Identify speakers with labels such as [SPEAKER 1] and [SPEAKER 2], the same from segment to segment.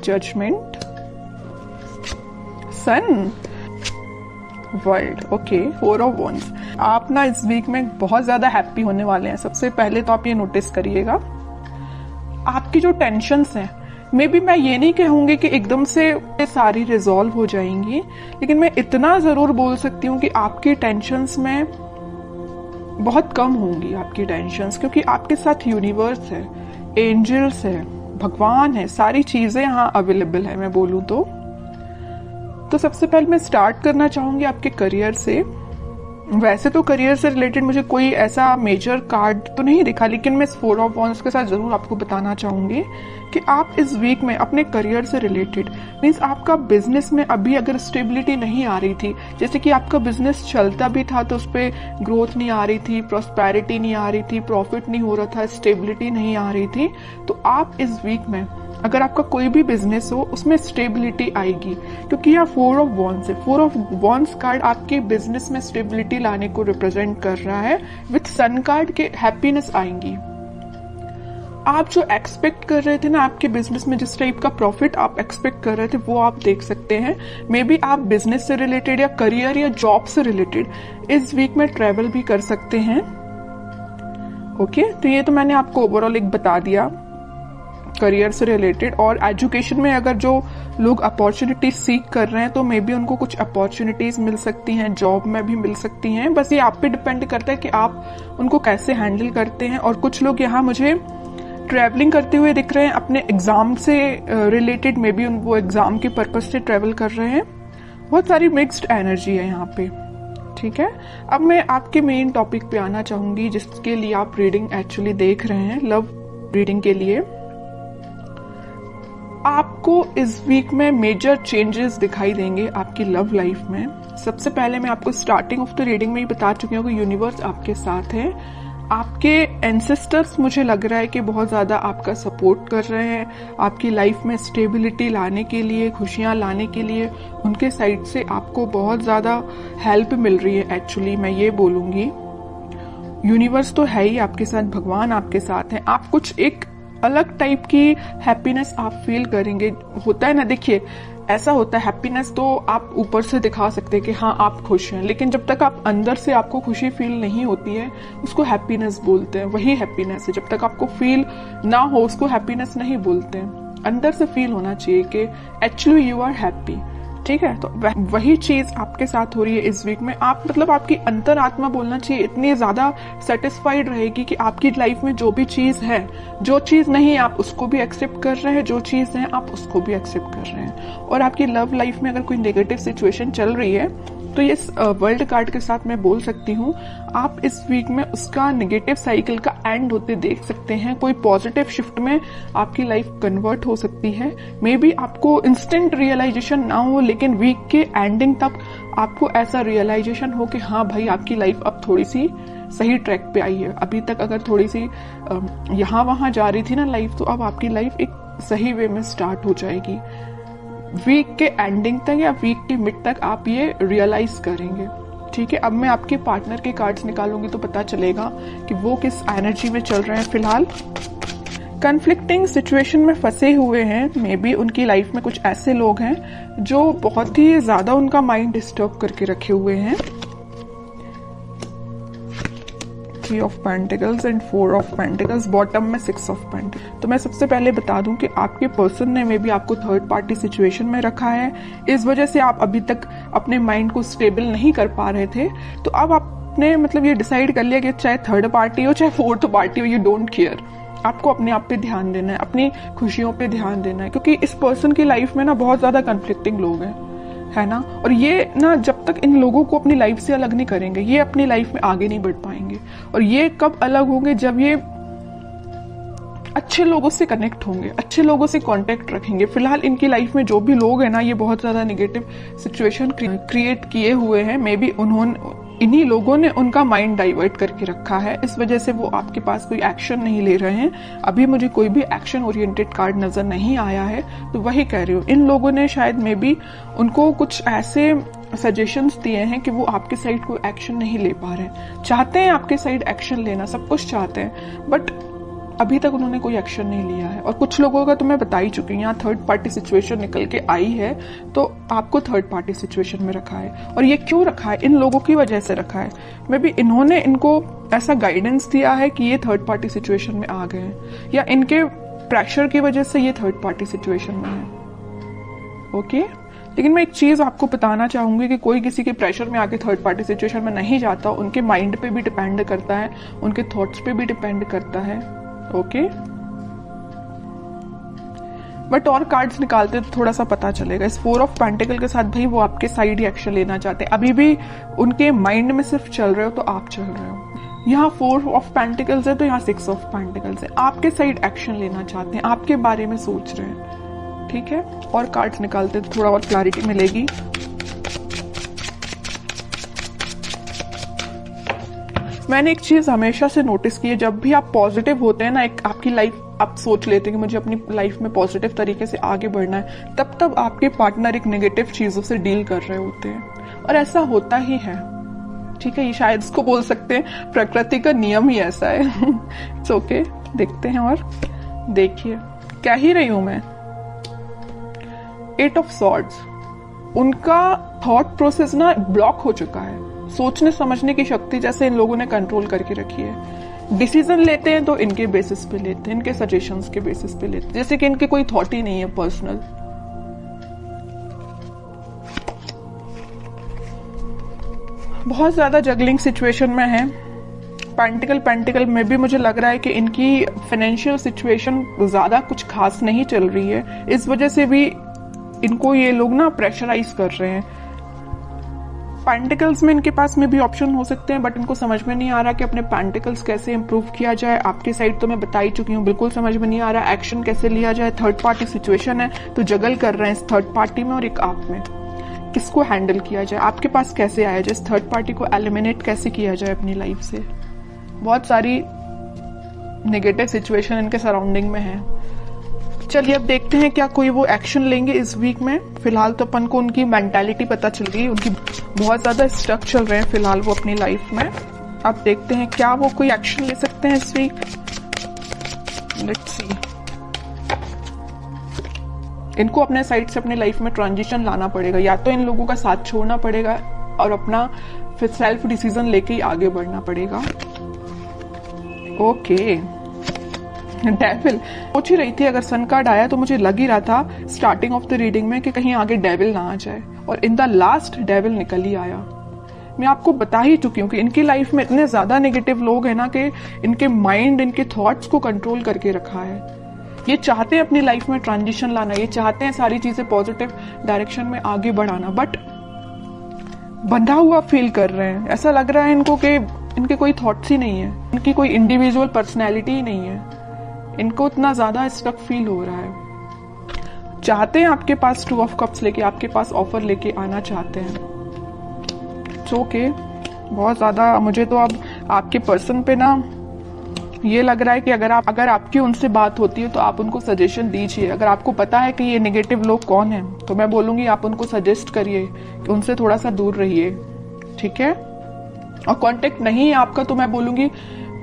[SPEAKER 1] Judgement, sun, world. Okay, 4 of wands. आप ना इस वीक में बहुत ज्यादा हैप्पी होने वाले हैं। सबसे पहले तो आप ये नोटिस करिएगा, आपकी जो टेंशन्स हैं, मे बी मैं ये नहीं कहूंगी कि एकदम से सारी रिजॉल्व हो जाएंगी, लेकिन मैं इतना जरूर बोल सकती हूँ कि आपकी टेंशन्स में बहुत कम होंगी आपकी टेंशन्स, क्योंकि आपके साथ यूनिवर्स है, एंजल्स है, भगवान है, सारी चीजें यहाँ अवेलेबल है। मैं बोलूँ तो सबसे पहले मैं स्टार्ट करना चाहूंगी आपके करियर से। वैसे तो करियर से रिलेटेड मुझे कोई ऐसा मेजर कार्ड तो नहीं दिखा, लेकिन मैं इस 4 ऑफ वॉन्ड्स के साथ जरूर आपको बताना चाहूंगी कि आप इस वीक में अपने करियर से रिलेटेड, मीन्स आपका बिजनेस में अभी अगर स्टेबिलिटी नहीं आ रही थी, जैसे कि आपका बिजनेस चलता भी था तो उस पर ग्रोथ नहीं आ रही थी, प्रॉस्पेरिटी नहीं आ रही थी, प्रॉफिट नहीं हो रहा था, स्टेबिलिटी नहीं आ रही थी, तो आप इस वीक में अगर आपका कोई भी बिजनेस हो उसमें स्टेबिलिटी आएगी, क्योंकि यहाँ 4 ऑफ वॉन्ड्स है। 4 ऑफ वॉन्ड्स कार्ड आपके बिजनेस में स्टेबिलिटी लाने को रिप्रेजेंट कर रहा है। विथ सन कार्ड के हैप्पीनेस आएंगी। आप जो एक्सपेक्ट कर रहे थे ना आपके बिजनेस में, जिस टाइप का प्रॉफिट आप एक्सपेक्ट कर रहे थे, वो आप देख सकते हैं। मे बी आप बिजनेस से रिलेटेड या करियर या जॉब से रिलेटेड इस वीक में ट्रेवल भी कर सकते हैं। ओके, तो ये तो मैंने आपको ओवरऑल एक बता दिया करियर से रिलेटेड। और एजुकेशन में अगर जो लोग अपॉर्चुनिटीज सीख कर रहे हैं तो मे बी उनको कुछ अपॉर्चुनिटीज मिल सकती हैं, जॉब में भी मिल सकती हैं। बस ये आप पे डिपेंड करता है कि आप उनको कैसे हैंडल करते हैं। और कुछ लोग यहाँ मुझे ट्रैवलिंग करते हुए दिख रहे हैं अपने एग्जाम से रिलेटेड, मे बी वो एग्जाम के पर्पज से ट्रैवल कर रहे हैं। बहुत सारी मिक्स्ड एनर्जी है यहाँ पे। ठीक है, अब मैं आपके मेन टॉपिक पे आना चाहूंगी जिसके लिए आप रीडिंग एक्चुअली देख रहे हैं, लव रीडिंग के लिए। आपको इस वीक में मेजर चेंजेस दिखाई देंगे आपकी लव लाइफ में। सबसे पहले मैं आपको स्टार्टिंग ऑफ द रीडिंग में ही बता चुकी हूँ कि यूनिवर्स आपके साथ है। आपके एंसेस्टर्स मुझे लग रहा है कि बहुत ज्यादा आपका सपोर्ट कर रहे हैं, आपकी लाइफ में स्टेबिलिटी लाने के लिए, खुशियां लाने के लिए उनके साइड से आपको बहुत ज्यादा हेल्प मिल रही है। एक्चुअली मैं ये बोलूंगी यूनिवर्स तो है ही आपके साथ, भगवान आपके साथ है। आप कुछ एक अलग टाइप की हैप्पीनेस आप फील करेंगे। होता है ना, देखिए ऐसा होता है, हैप्पीनेस तो आप ऊपर से दिखा सकते हैं कि हाँ आप खुश हैं, लेकिन जब तक आप अंदर से आपको खुशी फील नहीं होती है उसको हैप्पीनेस बोलते हैं। वही हैप्पीनेस है, जब तक आपको फील ना हो उसको हैप्पीनेस नहीं बोलते हैं। अंदर से फील होना चाहिए कि एक्चुअली यू आर हैप्पी। ठीक है, तो वही चीज आपके साथ हो रही है इस वीक में। आप मतलब आपकी अंतरात्मा बोलना चाहिए इतनी ज्यादा सेटिस्फाइड रहेगी कि आपकी लाइफ में जो भी चीज है, जो चीज नहीं आप उसको भी एक्सेप्ट कर रहे हैं, जो चीज है आप उसको भी एक्सेप्ट कर रहे हैं। और आपकी लव लाइफ में अगर कोई नेगेटिव सिचुएशन चल रही है तो ये वर्ल्ड कार्ड के साथ मैं बोल सकती हूँ आप इस वीक में उसका नेगेटिव साइकिल का एंड होते देख सकते हैं। कोई पॉजिटिव शिफ्ट में आपकी लाइफ कन्वर्ट हो सकती है। मे बी आपको इंस्टेंट रियलाइजेशन ना हो, लेकिन वीक के एंडिंग तक आपको ऐसा रियलाइजेशन हो कि हाँ भाई आपकी लाइफ अब थोड़ी सी सही ट्रैक पे आई है। अभी तक अगर थोड़ी सी यहाँ वहां जा रही थी ना लाइफ, तो अब आपकी लाइफ एक सही वे में स्टार्ट हो जाएगी। वीक के एंडिंग तक या वीक के मिड तक आप ये रियलाइज करेंगे। ठीक है, अब मैं आपके पार्टनर के कार्ड्स निकालूंगी तो पता चलेगा कि वो किस एनर्जी में चल रहे हैं फिलहाल। कन्फ्लिक्टिंग सिचुएशन में फंसे हुए हैं। मे बी उनकी लाइफ में कुछ ऐसे लोग हैं जो बहुत ही ज्यादा उनका माइंड डिस्टर्ब करके रखे हुए हैं। 3 of pentacles and 4 of pentacles, bottom में 6 ऑफ पेंटिकल्स। तो मैं सबसे पहले बता दूं कि आपके पर्सन ने मे बी आपको थर्ड पार्टी सिचुएशन में रखा है। इस वजह से आप अभी तक अपने माइंड को स्टेबल नहीं कर पा रहे थे। तो अब आपने मतलब ये डिसाइड कर लिया कि चाहे थर्ड पार्टी हो चाहे फोर्थ पार्टी हो, यू डोंट केयर। आपको अपने आप पे ध्यान देना है, अपनी खुशियों पे ध्यान देना है, क्योंकि इस पर्सन की लाइफ में ना बहुत ज्यादा कन्फ्लिक्टिंग लोग हैं, है ना। और ये ना जब तक इन लोगों को अपनी लाइफ से अलग नहीं करेंगे, ये अपनी लाइफ में आगे नहीं बढ़ पाएंगे। और ये कब अलग होंगे, जब ये अच्छे लोगों से कनेक्ट होंगे, अच्छे लोगों से कांटेक्ट रखेंगे। फिलहाल इनकी लाइफ में जो भी लोग हैं ना, ये बहुत ज्यादा नेगेटिव सिचुएशन क्रिएट किए हुए हैं। मे बी इन्हीं लोगों ने उनका माइंड डाइवर्ट करके रखा है, इस वजह से वो आपके पास कोई एक्शन नहीं ले रहे हैं। अभी मुझे कोई भी एक्शन ओरिएंटेड कार्ड नजर नहीं आया है, तो वही कह रही हूँ। इन लोगों ने शायद मे बी उनको कुछ ऐसे सजेशंस दिए हैं कि वो आपके साइड कोई एक्शन नहीं ले पा रहे। चाहते हैं आपके साइड एक्शन लेना, सब कुछ चाहते हैं, बट अभी तक उन्होंने कोई एक्शन नहीं लिया है। और कुछ लोगों का तो मैं बता ही चुकी हूँ, यहाँ थर्ड पार्टी सिचुएशन निकल के आई है, तो आपको थर्ड पार्टी सिचुएशन में रखा है। और ये क्यों रखा है? इन लोगों की वजह से रखा है। मे बी इन्होंने इनको ऐसा गाइडेंस दिया है कि ये थर्ड पार्टी सिचुएशन में आ गए हैं, या इनके प्रेशर की वजह से ये थर्ड पार्टी सिचुएशन में है। ओके, लेकिन मैं एक चीज आपको बताना चाहूंगी कि कोई किसी के प्रेशर में आके थर्ड पार्टी सिचुएशन में नहीं जाता। उनके माइंड पे भी डिपेंड करता है, उनके थॉट्स पे भी डिपेंड करता है। ओके, बट और कार्ड्स निकालते तो थोड़ा सा पता चलेगा। इस 4 ऑफ पेंटिकल के साथ भाई वो आपके साइड ही एक्शन लेना चाहते हैं। अभी भी उनके माइंड में सिर्फ चल रहे हो तो आप चल रहे हो। यहाँ 4 ऑफ पेंटिकल्स है तो यहाँ 6 ऑफ पेंटिकल्स है। आपके साइड एक्शन लेना चाहते हैं, आपके बारे में सोच रहे हैं। ठीक है, और कार्ड्स निकालते तो थोड़ा और क्लैरिटी मिलेगी। मैंने एक चीज हमेशा से नोटिस की है, जब भी आप पॉजिटिव होते हैं ना, एक आपकी लाइफ आप सोच लेते हैं कि मुझे अपनी लाइफ में पॉजिटिव तरीके से आगे बढ़ना है, तब आपके पार्टनर एक नेगेटिव चीजों से डील कर रहे होते हैं। और ऐसा होता ही है। ठीक है, ये शायद इसको बोल सकते हैं प्रकृति का नियम ही ऐसा है। इट्स ओके, देखते हैं। और देखिए क्या ही रही हूं मैं, 8 ऑफ सॉर्ड्स। उनका थॉट प्रोसेस ना ब्लॉक हो चुका है। सोचने समझने की शक्ति जैसे इन लोगों ने कंट्रोल करके रखी है। डिसीजन लेते हैं तो इनके बेसिस पे लेते हैं, इनके सजेशंस के बेसिस पे लेते हैं, जैसे कि इनके कोई थॉट ही नहीं है पर्सनल। बहुत ज्यादा जगलिंग सिचुएशन में है। पेंटिकल में भी मुझे लग रहा है कि इनकी फाइनेंशियल सिचुएशन ज्यादा कुछ खास नहीं चल रही है। इस वजह से भी इनको ये लोग ना प्रेशराइज कर रहे हैं। पेंटिकल्स में इनके पास में भी ऑप्शन हो सकते हैं, बट इनको समझ में नहीं आ रहा कि अपने पेंटिकल्स कैसे इंप्रूव किया जाए। आपकी साइड तो मैं बता ही चुकी हूँ, बिल्कुल समझ में नहीं आ रहा एक्शन कैसे लिया जाए। थर्ड पार्टी सिचुएशन है तो जगल कर रहे हैं इस थर्ड पार्टी में और एक आप में। किसको हैंडल किया जाए, आपके पास कैसे आया जाए, इस थर्ड पार्टी को एलिमिनेट कैसे किया जाए अपनी लाइफ से। बहुत सारी नेगेटिव सिचुएशन इनके सराउंडिंग में है। चलिए अब देखते हैं क्या कोई वो एक्शन लेंगे इस वीक में। फिलहाल तो अपन को उनकी मेंटालिटी पता चल गई, उनकी बहुत ज्यादा स्टक चल रहे हैं फिलहाल वो अपनी लाइफ में। अब देखते हैं क्या वो कोई एक्शन ले सकते हैं इस वीक। Let's see. इनको अपने साइड से अपनी लाइफ में ट्रांजिशन लाना पड़ेगा, या तो इन लोगों का साथ छोड़ना पड़ेगा और अपना फिर सेल्फ डिसीजन लेके ही आगे बढ़ना पड़ेगा। ओके, डेविल सोच ही रही थी, अगर सन कार्ड आया तो मुझे लग ही रहा था स्टार्टिंग ऑफ द रीडिंग में कि कहीं आगे डेविल ना आ जाए, और इन द लास्ट डेविल निकल ही आया। मैं आपको बता ही चुकी हूँ कि इनकी लाइफ में इतने ज्यादा नेगेटिव लोग हैं ना कि इनके माइंड इनके थॉट्स को कंट्रोल करके रखा है। ये चाहते हैं अपनी लाइफ में ट्रांजिशन लाना, ये चाहते हैं सारी चीजें पॉजिटिव डायरेक्शन में आगे बढ़ाना, बट बंधा हुआ फील कर रहे हैं। ऐसा लग रहा है इनको कि इनके कोई थॉट्स ही नहीं है, इनकी कोई इंडिविजुअल पर्सनैलिटी ही नहीं है। इनको इतना ज्यादा स्टक फील हो रहा है। चाहते हैं आपके पास 2 ऑफ कप्स लेके, आपके पास ऑफर लेके आना चाहते हैं। ओके, बहुत ज्यादा मुझे तो अब आपके पर्सन पे ना ये लग रहा है कि अगर आपकी उनसे बात होती है तो आप उनको सजेशन दीजिए। अगर आपको पता है कि ये नेगेटिव लोग कौन है तो मैं बोलूंगी आप उनको सजेस्ट करिए कि उनसे थोड़ा सा दूर रहिए। ठीक है, और कांटेक्ट नहीं है आपका तो मैं बोलूंगी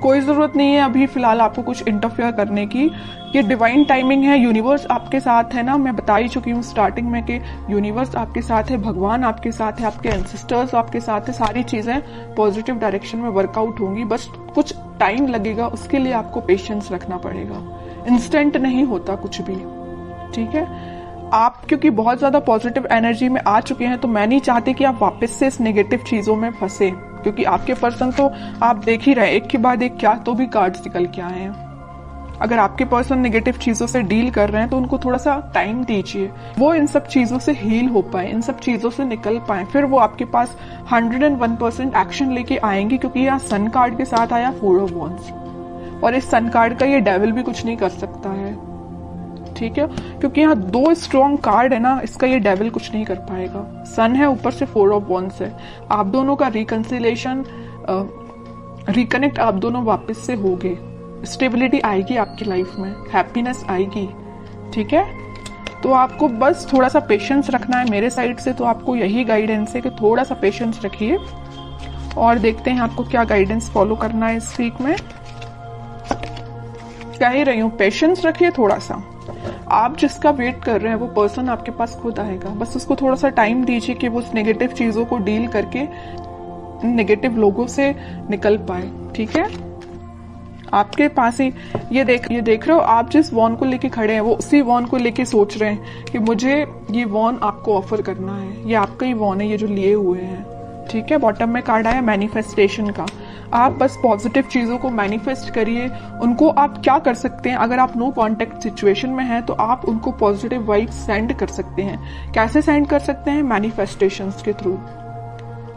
[SPEAKER 1] कोई जरूरत नहीं है अभी फिलहाल आपको कुछ इंटरफेयर करने की। ये डिवाइन टाइमिंग है, यूनिवर्स आपके साथ है ना। मैं बता ही चुकी हूँ स्टार्टिंग में कि यूनिवर्स आपके साथ है, भगवान आपके साथ है, आपके एंसेस्टर्स आपके साथ है। सारी चीजें पॉजिटिव डायरेक्शन में वर्कआउट होंगी, बस कुछ टाइम लगेगा, उसके लिए आपको पेशेंस रखना पड़ेगा। इंस्टेंट नहीं होता कुछ भी। ठीक है, आप क्योंकि बहुत ज्यादा पॉजिटिव एनर्जी में आ चुके हैं तो मैं नहीं चाहती कि आप वापस से इस नेगेटिव चीजों में फंसे, क्योंकि आपके पर्सन तो आप देख ही रहे एक के बाद एक क्या तो भी कार्ड्स निकल के आए हैं। अगर आपके पर्सन नेगेटिव चीजों से डील कर रहे हैं तो उनको थोड़ा सा टाइम दीजिए, वो इन सब चीजों से हील हो पाए, इन सब चीजों से निकल पाए, फिर वो आपके पास 101% एक्शन लेके आएंगे। क्योंकि यहाँ सन कार्ड के साथ आया 4 ऑफ वॉन्ड्स, और इस सन कार्ड का ये डेविल भी कुछ नहीं कर सकता है। ठीक है, क्योंकि यहाँ 2 स्ट्रॉन्ग कार्ड है ना, इसका ये डेविल कुछ नहीं कर पाएगा। सन है, ऊपर से 4 ऑफ वॉन्ड्स है। आप दोनों का रिकंसिलेशन रिकनेक्ट आप दोनों वापस से होगे, स्टेबिलिटी आएगी आपकी लाइफ में, हैप्पीनेस आएगी। ठीक है, तो आपको बस थोड़ा सा पेशेंस रखना है मेरे साइड से। तो आपको यही गाइडेंस है कि थोड़ा सा पेशेंस रखिए, और देखते हैं आपको क्या गाइडेंस फॉलो करना है इस वीक में। कह ही रही हूँ, पेशेंस रखिए थोड़ा सा। आप जिसका वेट कर रहे हैं वो पर्सन आपके पास खुद आएगा, बस उसको थोड़ा सा टाइम दीजिए कि वो उस नेगेटिव चीजों को डील करके नेगेटिव लोगों से निकल पाए। ठीक है, आपके पास ही ये देख रहे हो, आप जिस वॉन को लेके खड़े हैं वो उसी वॉन को लेके सोच रहे हैं कि मुझे ये वॉन आपको ऑफर करना है, ये आपका ही वॉन है ये जो लिए हुए हैं। ठीक है, बॉटम में कार्ड आया मैनिफेस्टेशन का। आप बस पॉजिटिव चीजों को मैनिफेस्ट करिए। उनको आप क्या कर सकते हैं, अगर आप नो कांटेक्ट सिचुएशन में हैं तो आप उनको पॉजिटिव वाइब्स सेंड कर सकते हैं। कैसे सेंड कर सकते हैं? मैनिफेस्टेशंस के थ्रू।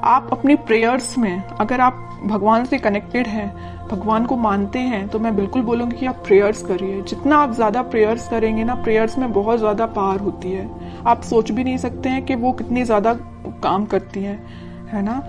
[SPEAKER 1] आप अपनी प्रेयर्स में, अगर आप भगवान से कनेक्टेड हैं, भगवान को मानते हैं, तो मैं बिल्कुल बोलूंगी कि आप प्रेयर्स करिए। जितना आप ज्यादा प्रेयर्स करेंगे ना, प्रेयर्स में बहुत ज्यादा पावर होती है। आप सोच भी नहीं सकते हैं कि वो कितनी ज्यादा काम करती है ना।